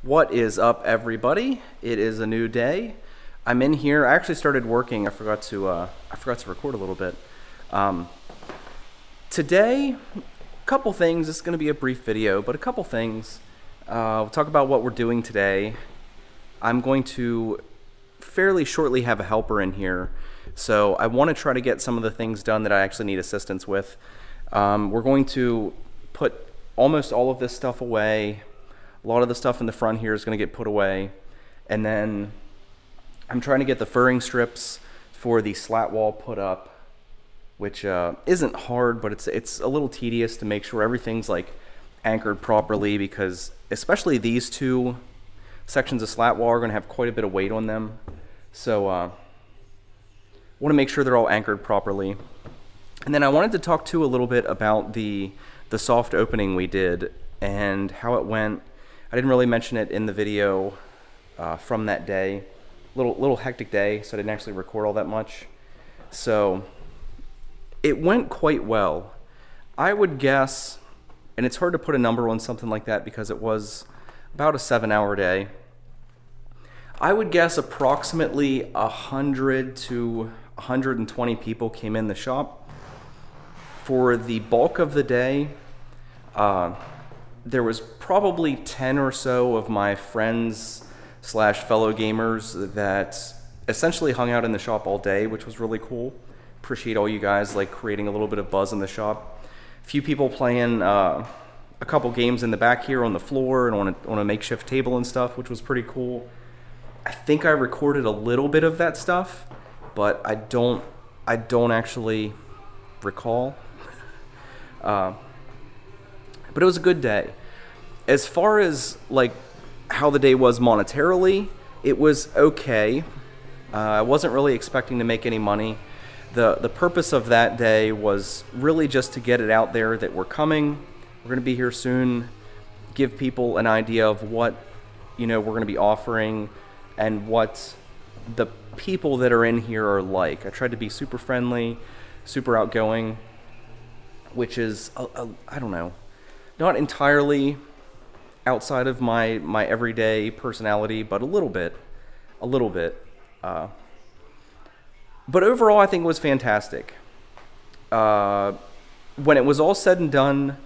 What is up, everybody? It is a new day. I'm in here. I actually started working. I forgot to record a little bit. Today, a couple things. This is going to be a brief video, but a couple things. We'll talk about what we're doing today. I'm going to fairly shortly have a helper in here, so I want to try to get some of the things done that I actually need assistance with. We're going to put almost all of this stuff away. A lot of the stuff in the front here is going to get put away, and then I'm trying to get the furring strips for the slat wall put up, which isn't hard, but it's a little tedious to make sure everything's like anchored properly, because especially these two sections of slat wall are going to have quite a bit of weight on them. So want to make sure they're all anchored properly. And then I wanted to talk too a little bit about the soft opening we did and how it went. I didn't really mention it in the video from that day. Little hectic day, so I didn't actually record all that much. So it went quite well. I would guess, and it's hard to put a number on something like that because it was about a 7-hour day. I would guess approximately 100 to 120 people came in the shop. For the bulk of the day, there was probably 10 or so of my friends / fellow gamers that essentially hung out in the shop all day, which was really cool. Appreciate all you guys like creating a little bit of buzz in the shop. A few people playing a couple games in the back here on the floor and on a makeshift table and stuff, which was pretty cool. I think I recorded a little bit of that stuff, but I don't actually recall. But it was a good day. As far as like how the day was monetarily, it was okay. I wasn't really expecting to make any money. The purpose of that day was really just to get it out there that we're coming. We're going to be here soon. Give people an idea of what we're going to be offering and what the people that are in here are like. I tried to be super friendly, super outgoing, which is I don't know, not entirely outside of my everyday personality, but a little bit. But overall, I think it was fantastic. When it was all said and done,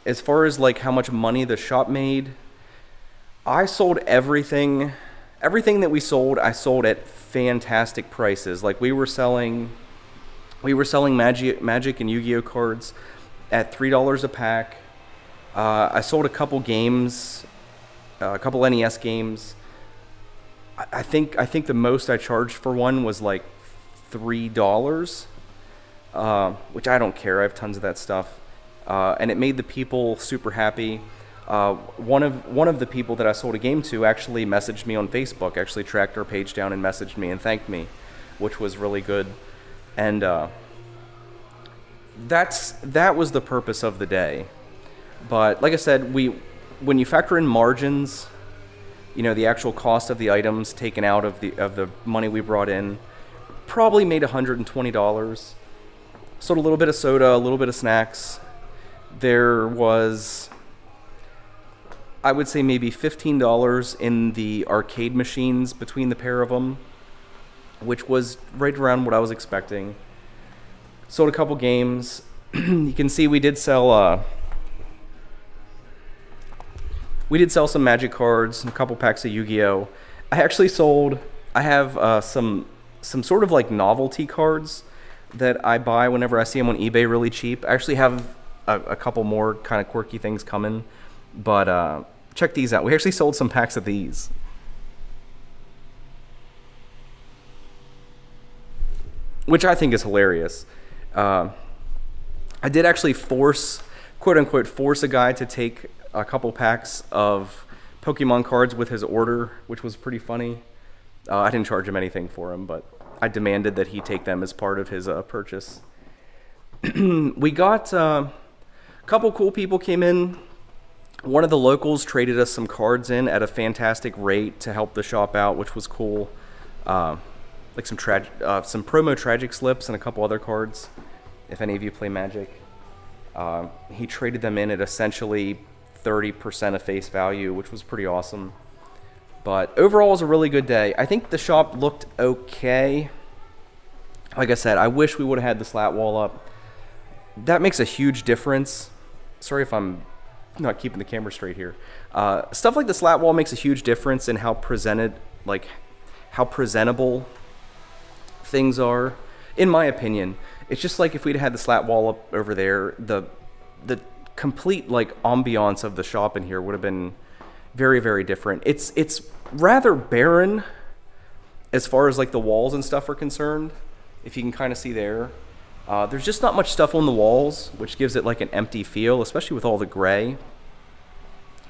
as far as like how much money the shop made, I sold everything that we sold. I sold at fantastic prices. Like we were selling Magic and Yu-Gi-Oh cards at $3 a pack. I sold a couple games, a couple NES games. I think the most I charged for one was like $3, which I don't care. I have tons of that stuff, and it made the people super happy. One of the people that I sold a game to actually messaged me on Facebook. Actually tracked our page down and messaged me and thanked me, which was really good. And that was the purpose of the day. But like I said, when you factor in margins, the actual cost of the items taken out of the money we brought in, probably made $120. Sold a little bit of soda, a little bit of snacks. There was, I would say, maybe $15 in the arcade machines between the pair of them, which was right around what I was expecting. Sold a couple games. You can see we did sell some Magic cards and a couple packs of Yu-Gi-Oh. I have some sort of like novelty cards that I buy whenever I see them on eBay really cheap. I actually have a couple more kind of quirky things coming, but check these out. We actually sold some packs of these. Which I think is hilarious. I did actually quote unquote force a guy to take a couple packs of Pokemon cards with his order, which was pretty funny. I didn't charge him anything for them, but I demanded that he take them as part of his purchase. We got a couple cool people came in. One of the locals traded us some cards in at a fantastic rate to help the shop out, which was cool. Like some promo tragic slips and a couple other cards, if any of you play Magic. He traded them in at essentially 30% of face value, which was pretty awesome. But overall, it was a really good day. I think the shop looked okay. Like I said, I wish we would have had the slat wall up. That makes a huge difference. Sorry if I'm not keeping the camera straight here. Stuff like the slat wall makes a huge difference in how how presentable things are, in my opinion. It's just like if we'd had the slat wall up over there, the complete like ambiance of the shop in here would have been very, very different. It's rather barren as far as like the walls and stuff are concerned. If you can kind of see there, there's just not much stuff on the walls, which gives it like an empty feel, especially with all the gray.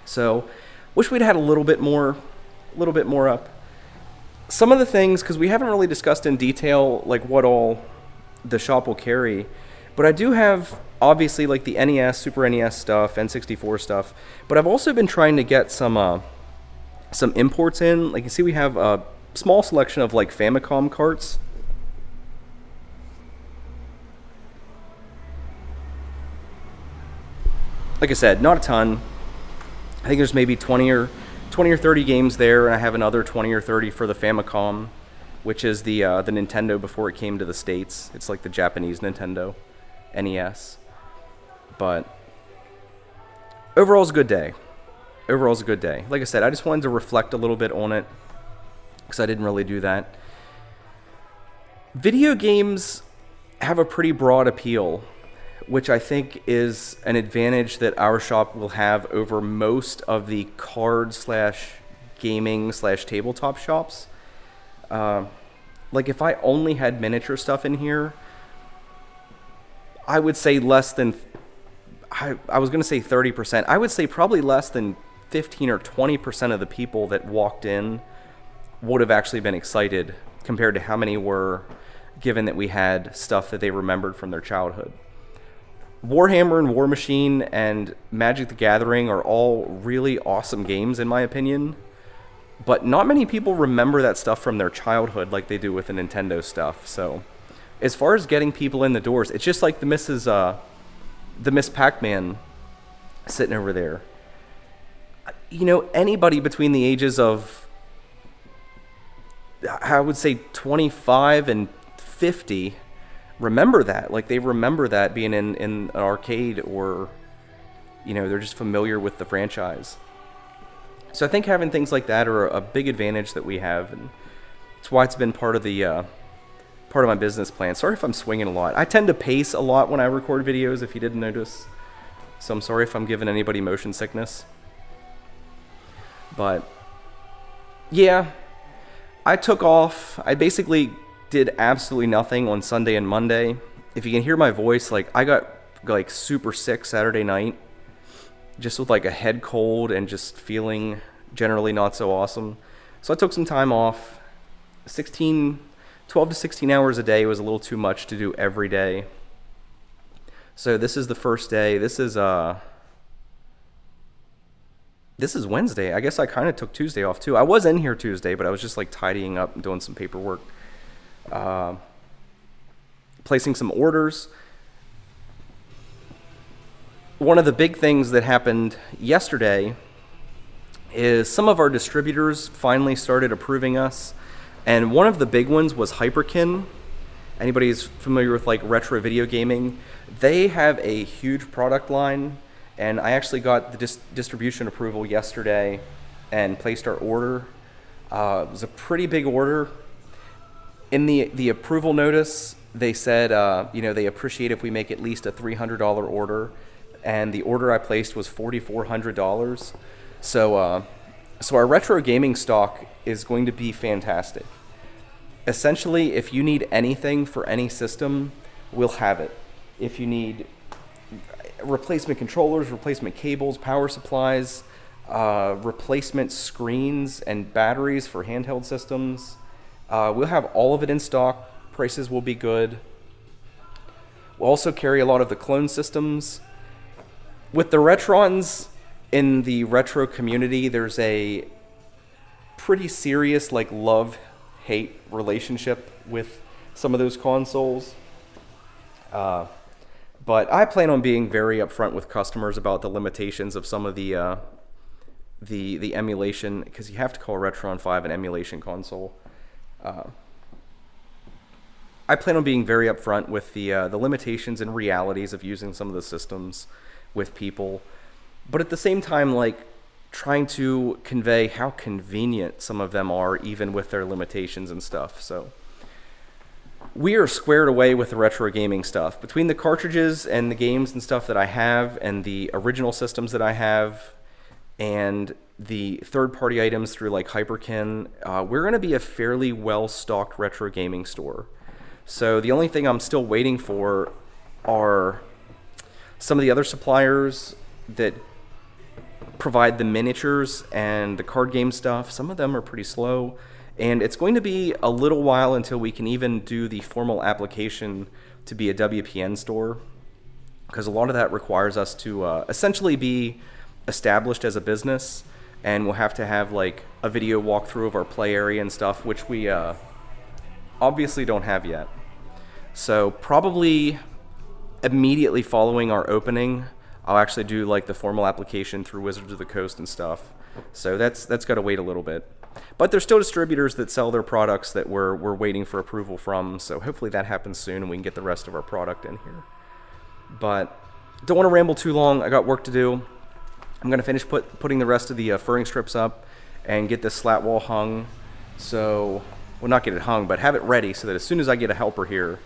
So, wish we'd had a little bit more up. Some of the things, because we haven't really discussed in detail like what all the shop will carry, but I do have obviously like the NES, Super NES stuff, N64 stuff, but I've also been trying to get some imports in. Like you see, we have a small selection of like Famicom carts. Like I said, not a ton. I think there's maybe 20 or 30 games there, and I have another 20 or 30 for the Famicom, which is the Nintendo before it came to the States. It's like the Japanese Nintendo, NES. But overall, it's a good day. Overall, it's a good day. Like I said, I just wanted to reflect a little bit on it, because I didn't really do that. Video games have a pretty broad appeal, which I think is an advantage that our shop will have over most of the card/gaming/tabletop shops. Like if I only had miniature stuff in here, I would say less than, I was going to say 30%. I would say probably less than 15 or 20% of the people that walked in would have actually been excited compared to how many were, given that we had stuff that they remembered from their childhood. Warhammer and War Machine and Magic the Gathering are all really awesome games in my opinion, but not many people remember that stuff from their childhood like they do with the Nintendo stuff. So as far as getting people in the doors, it's just like the Miss Pac-Man sitting over there. You know, anybody between the ages of, I would say 25 and 50 remember that. Like they remember that being in an arcade, or you know, they're just familiar with the franchise. So I think having things like that are a big advantage that we have, and it's why it's been part of the part of my business plan. Sorry if I'm swinging a lot. I tend to pace a lot when I record videos, if you didn't notice, so I'm sorry if I'm giving anybody motion sickness. But yeah, I took off. I basically did absolutely nothing on Sunday and Monday. If you can hear my voice, like I got like super sick Saturday night, just with like a head cold and just feeling generally not so awesome. So I took some time off. 12 to 16 hours a day was a little too much to do every day. So this is the first day. This is Wednesday. I guess I kind of took Tuesday off too. I was in here Tuesday, but I was just like tidying up and doing some paperwork. Placing some orders. One of the big things that happened yesterday is some of our distributors finally started approving us, and one of the big ones was Hyperkin. Anybody who's familiar with like retro video gaming, they have a huge product line, and I actually got the distribution approval yesterday and placed our order. It was a pretty big order. In the approval notice, they said, you know, they appreciate if we make at least a $300 order, and the order I placed was $4,400. So our retro gaming stock is going to be fantastic. Essentially, if you need anything for any system, we'll have it. If you need replacement controllers, replacement cables, power supplies, replacement screens and batteries for handheld systems, we'll have all of it in stock. Prices will be good. We'll also carry a lot of the clone systems. With the Retrons in the retro community, there's a pretty serious like love-hate relationship with some of those consoles. But I plan on being very upfront with customers about the limitations of some of the the emulation, because you have to call Retron 5 an emulation console. I plan on being very upfront with the limitations and realities of using some of the systems with people, but at the same time, like, trying to convey how convenient some of them are, even with their limitations and stuff. So we are squared away with the retro gaming stuff. Between the cartridges and the games and stuff that I have, and the original systems that I have, and the third-party items through like Hyperkin, we're going to be a fairly well-stocked retro gaming store. So the only thing I'm still waiting for are some of the other suppliers that provide the miniatures and the card game stuff. Some of them are pretty slow, and it's going to be a little while until we can even do the formal application to be a WPN store, because a lot of that requires us to essentially be established as a business, and we'll have to have like a video walkthrough of our play area and stuff, which we obviously don't have yet. So probably immediately following our opening, I'll actually do like the formal application through Wizards of the Coast and stuff. So that's got to wait a little bit. But there's still distributors that sell their products that we're waiting for approval from. So hopefully that happens soon and we can get the rest of our product in here. But don't want to ramble too long. I got work to do. I'm going to finish putting the rest of the furring strips up and get this slat wall hung. So, well, not get it hung, but have it ready so that as soon as I get a helper here,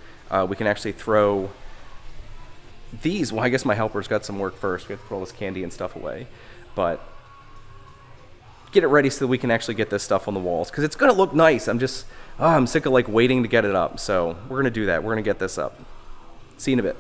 we can actually throw these. Well, I guess my helper's got some work first. We have to put all this candy and stuff away. But get it ready so that we can actually get this stuff on the walls, because it's going to look nice. I'm sick of like waiting to get it up. So we're going to do that. We're going to get this up. See you in a bit.